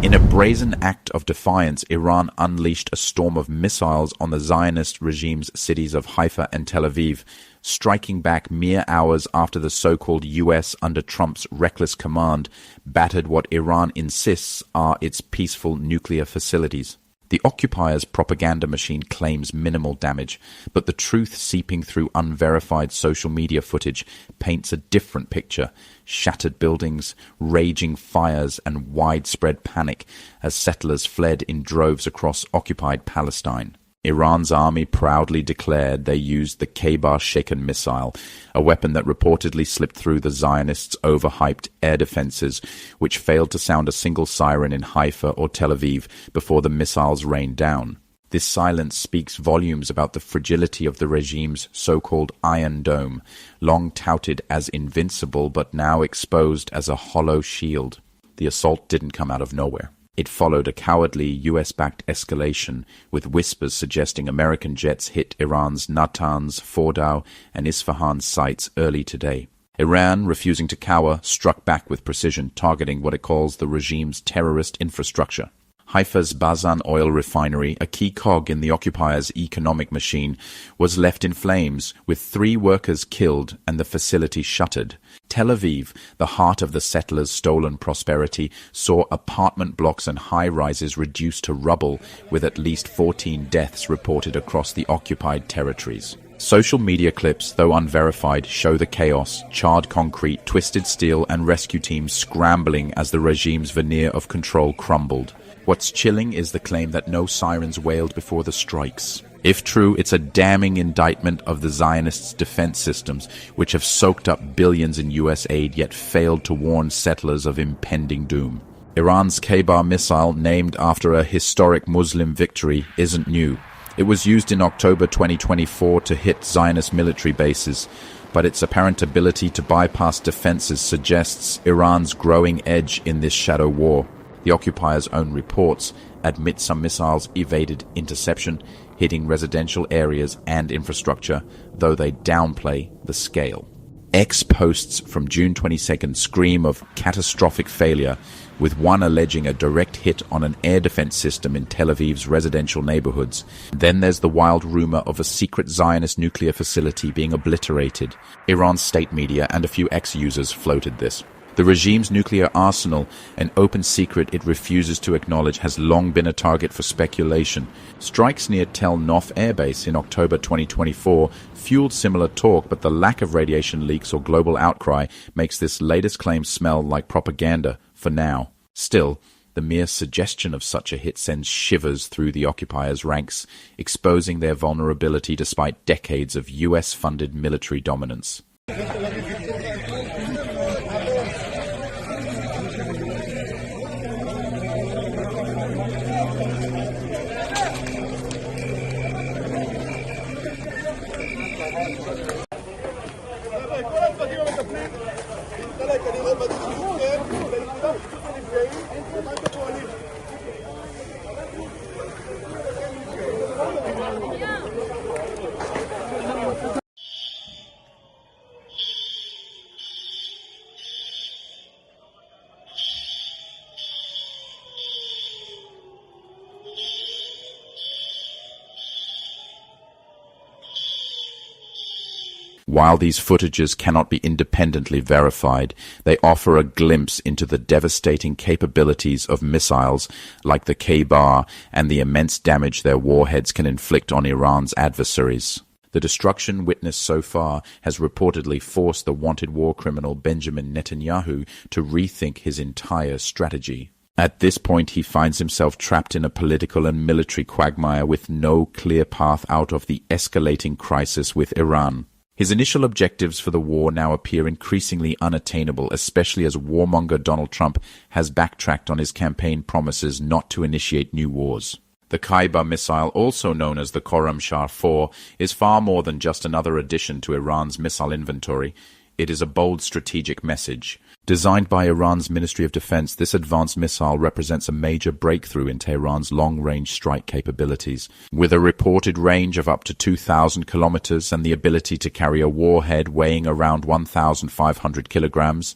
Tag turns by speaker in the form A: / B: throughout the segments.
A: In a brazen act of defiance, Iran unleashed a storm of missiles on the Zionist regime's cities of Haifa and Tel Aviv, striking back mere hours after the so-called US, under Trump's reckless command, battered what Iran insists are its peaceful nuclear facilities. The occupiers' propaganda machine claims minimal damage, but the truth seeping through unverified social media footage paints a different picture: shattered buildings, raging fires, and widespread panic as settlers fled in droves across occupied Palestine. Iran's army proudly declared they used the Khaybar-Shekan missile, a weapon that reportedly slipped through the Zionists' overhyped air defenses, which failed to sound a single siren in Haifa or Tel Aviv before the missiles rained down. This silence speaks volumes about the fragility of the regime's so-called Iron Dome, long touted as invincible but now exposed as a hollow shield. The assault didn't come out of nowhere. It followed a cowardly US-backed escalation, with whispers suggesting American jets hit Iran's Natanz, Fordow, and Isfahan sites early today. Iran, refusing to cower, struck back with precision, targeting what it calls the regime's terrorist infrastructure. Haifa's Bazan oil refinery, a key cog in the occupiers' economic machine, was left in flames, with 3 workers killed and the facility shuttered. Tel Aviv, the heart of the settlers' stolen prosperity, saw apartment blocks and high-rises reduced to rubble, with at least 14 deaths reported across the occupied territories. Social media clips, though unverified, show the chaos: charred concrete, twisted steel, and rescue teams scrambling as the regime's veneer of control crumbled. What's chilling is the claim that no sirens wailed before the strikes. If true, it's a damning indictment of the Zionists' defense systems, which have soaked up billions in US aid yet failed to warn settlers of impending doom. Iran's Khaybar missile, named after a historic Muslim victory, isn't new. It was used in October 2024 to hit Zionist military bases, but its apparent ability to bypass defenses suggests Iran's growing edge in this shadow war. The occupiers' own reports admit some missiles evaded interception, hitting residential areas and infrastructure, though they downplay the scale. Posts from June 22nd scream of catastrophic failure, with one alleging a direct hit on an air defense system in Tel Aviv's residential neighborhoods. Then there's the wild rumor of a secret Zionist nuclear facility being obliterated. Iran's state media and a few ex-users floated this. The regime's nuclear arsenal, an open secret it refuses to acknowledge, has long been a target for speculation. Strikes near Tel Nof Air Base in October 2024 fueled similar talk, but the lack of radiation leaks or global outcry makes this latest claim smell like propaganda for now. Still, the mere suggestion of such a hit sends shivers through the occupiers' ranks, exposing their vulnerability despite decades of US-funded military dominance. While these footages cannot be independently verified, they offer a glimpse into the devastating capabilities of missiles like the Khaybar and the immense damage their warheads can inflict on Iran's adversaries. The destruction witnessed so far has reportedly forced the wanted war criminal Benjamin Netanyahu to rethink his entire strategy. At this point, he finds himself trapped in a political and military quagmire with no clear path out of the escalating crisis with Iran. His initial objectives for the war now appear increasingly unattainable, especially as warmonger Donald Trump has backtracked on his campaign promises not to initiate new wars. The Khaybar missile, also known as the Khorramshahr 4, is far more than just another addition to Iran's missile inventory. It is a bold strategic message. Designed by Iran's Ministry of Defense, this advanced missile represents a major breakthrough in Tehran's long-range strike capabilities. With a reported range of up to 2,000 kilometers and the ability to carry a warhead weighing around 1,500 kilograms,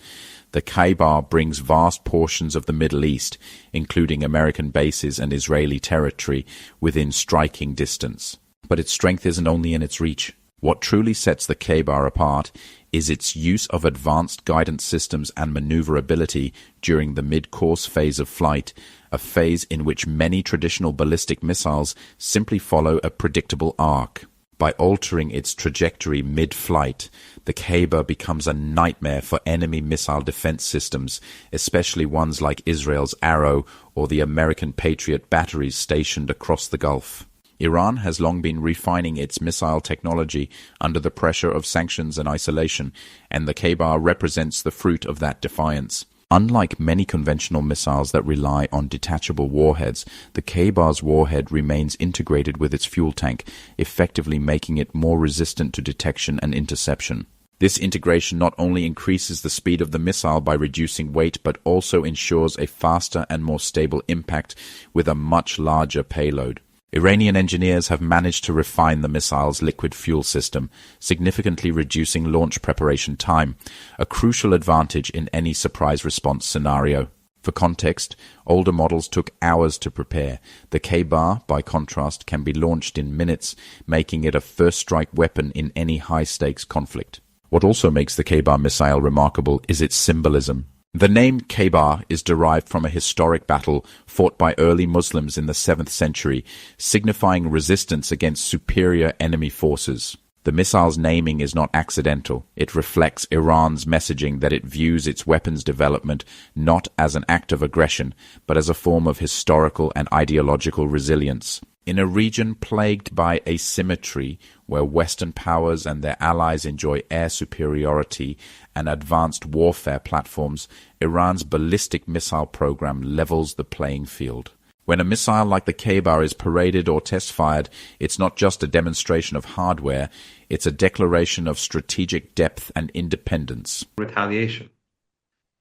A: The Khaybar brings vast portions of the Middle East, including American bases and Israeli territory, within striking distance. But its strength isn't only in its reach. What truly sets the Khaybar apart is its use of advanced guidance systems and maneuverability during the mid-course phase of flight, a phase in which many traditional ballistic missiles simply follow a predictable arc. By altering its trajectory mid-flight, the Khaybar becomes a nightmare for enemy missile defense systems, especially ones like Israel's Arrow or the American Patriot batteries stationed across the Gulf. Iran has long been refining its missile technology under the pressure of sanctions and isolation, and the Khaybar represents the fruit of that defiance. Unlike many conventional missiles that rely on detachable warheads, the Khaybar's warhead remains integrated with its fuel tank, effectively making it more resistant to detection and interception. This integration not only increases the speed of the missile by reducing weight, but also ensures a faster and more stable impact with a much larger payload. Iranian engineers have managed to refine the missile's liquid fuel system, significantly reducing launch preparation time, a crucial advantage in any surprise response scenario. For context, older models took hours to prepare. The Khaybar, by contrast, can be launched in minutes, making it a first-strike weapon in any high-stakes conflict. What also makes the Khaybar missile remarkable is its symbolism. The name Khaybar is derived from a historic battle fought by early Muslims in the 7th century, signifying resistance against superior enemy forces. The missile's naming is not accidental. It reflects Iran's messaging that it views its weapons development not as an act of aggression, but as a form of historical and ideological resilience. In a region plagued by asymmetry, where Western powers and their allies enjoy air superiority and advanced warfare platforms, Iran's ballistic missile program levels the playing field. When a missile like the Khaybar is paraded or test-fired, it's not just a demonstration of hardware, it's a declaration of strategic depth and independence.
B: Retaliation.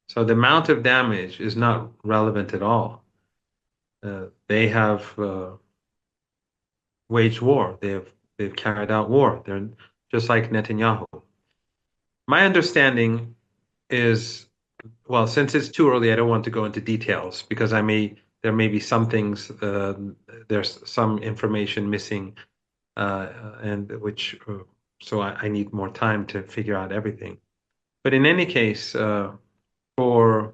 B: So the amount of damage is not relevant at all. They have waged war. They've carried out war. They're just like Netanyahu. My understanding is, well, since it's too early, I don't want to go into details because there may be some things, there's some information missing, so I need more time to figure out everything. But in any case, for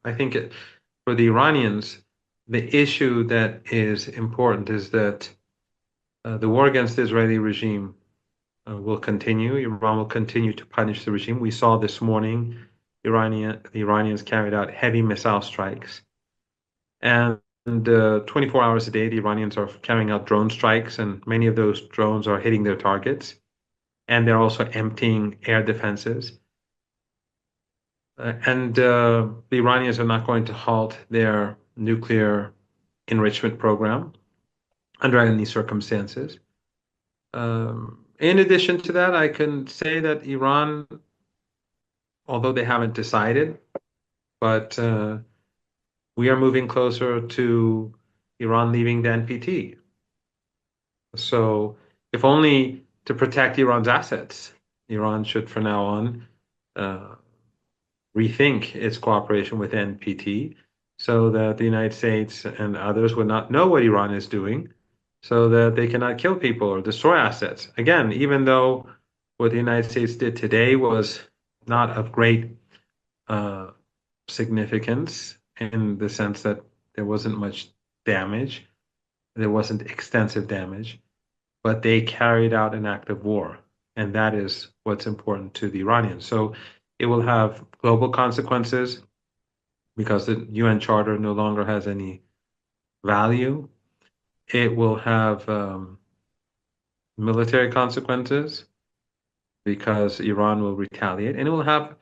B: the Iranians, the issue that is important is that the war against the Israeli regime will continue. Iran will continue to punish the regime. We saw this morning the Iranians carried out heavy missile strikes. And 24 hours a day, the Iranians are carrying out drone strikes, and many of those drones are hitting their targets. And they're also emptying air defenses. The Iranians are not going to halt their nuclear enrichment program under any circumstances. In addition to that, I can say that Iran, although they haven't decided, but we are moving closer to Iran leaving the NPT. So if only to protect Iran's assets, Iran should from now on rethink its cooperation with NPT so that the United States and others would not know what Iran is doing, so that they cannot kill people or destroy assets. Again, even though what the United States did today was not of great significance in the sense that there wasn't much damage, there wasn't extensive damage, but they carried out an act of war. And that is what's important to the Iranians. So it will have global consequences because the UN Charter no longer has any value. It will have military consequences because Iran will retaliate, and it will have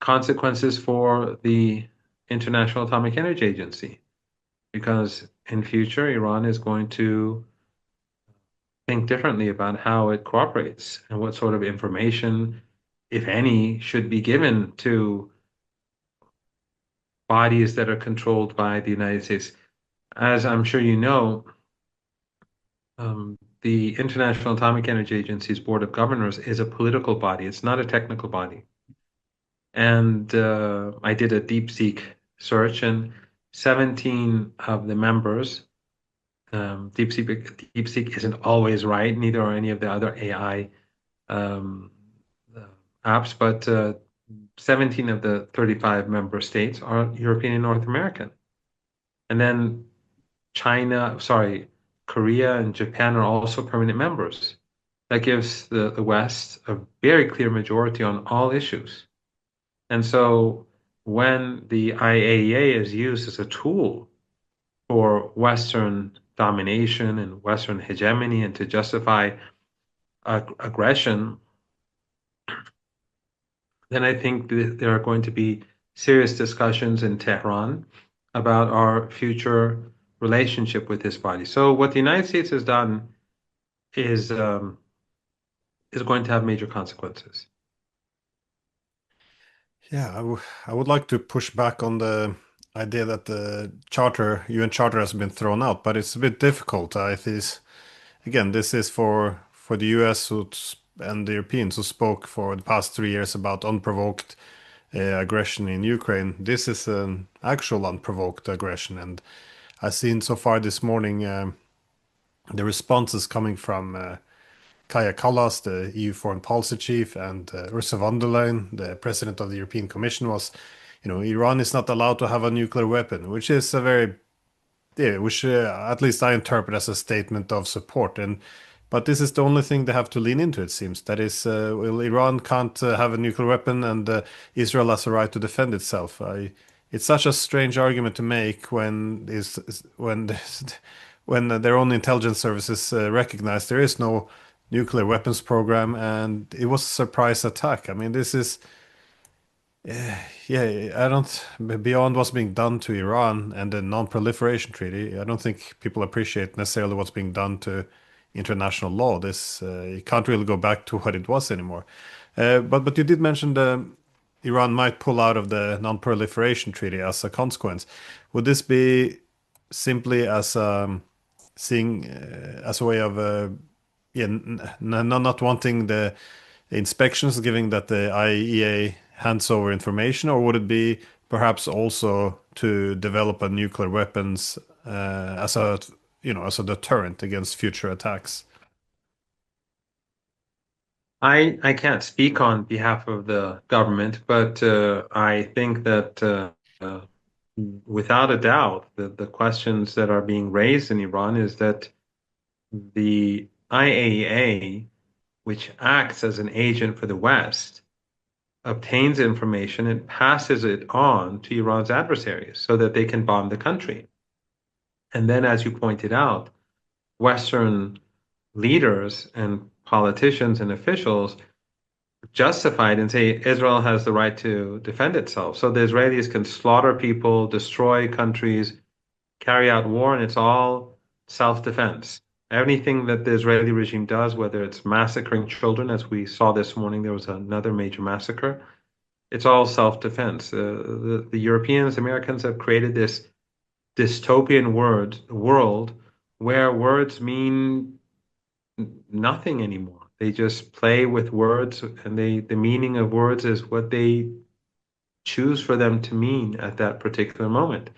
B: consequences for the International Atomic Energy Agency, because in future Iran is going to think differently about how it cooperates and what sort of information, if any, should be given to bodies that are controlled by the United States. As I'm sure you know, the International Atomic Energy Agency's Board of Governors is a political body. It's not a technical body. And I did a DeepSeek search, and 17 of the members, DeepSeek isn't always right, neither are any of the other AI um, uh, apps, but 17 of the 35 member states are European and North American. And then Korea and Japan are also permanent members. That gives the West a very clear majority on all issues. And so when the IAEA is used as a tool for Western domination and Western hegemony and to justify aggression, then I think that there are going to be serious discussions in Tehran about our future relationship with this body. So what the United States has done is going to have major consequences.
C: Yeah, I would like to push back on the idea that the charter, UN charter, has been thrown out, but it's a bit difficult. I think, again, this is for the US and the Europeans who spoke for the past 3 years about unprovoked aggression in Ukraine. This is an actual unprovoked aggression, and I've seen so far this morning the responses coming from Kaja Kallas, the EU foreign policy chief, and Ursula von der Leyen, the president of the European Commission, was, Iran is not allowed to have a nuclear weapon, which is a very, yeah, which at least I interpret as a statement of support. But this is the only thing they have to lean into, it seems. That is, well, Iran can't have a nuclear weapon, and Israel has a right to defend itself. It's such a strange argument to make when their own intelligence services recognize there is no nuclear weapons program, and it was a surprise attack. I mean, this is, yeah, I don't, beyond what's being done to Iran and the non-proliferation treaty, I don't think people appreciate necessarily what's being done to international law. This, you can't really go back to what it was anymore. But you did mention Iran might pull out of the non-proliferation treaty as a consequence. Would this be simply as seeing as a way of yeah, not wanting the inspections, given that the IAEA hands over information, or would it be perhaps also to develop a nuclear weapons as a as a deterrent against future attacks?
B: I can't speak on behalf of the government, but I think that without a doubt, the questions that are being raised in Iran is that the IAEA, which acts as an agent for the West, obtains information and passes it on to Iran's adversaries so that they can bomb the country. And then, as you pointed out, Western leaders and politicians and officials justify it and say Israel has the right to defend itself. So the Israelis can slaughter people, destroy countries, carry out war, and it's all self-defense. Anything that the Israeli regime does, whether it's massacring children, as we saw this morning, there was another major massacre, it's all self-defense. The Europeans, Americans have created this dystopian world where words mean nothing anymore. They just play with words, and the meaning of words is what they choose for them to mean at that particular moment.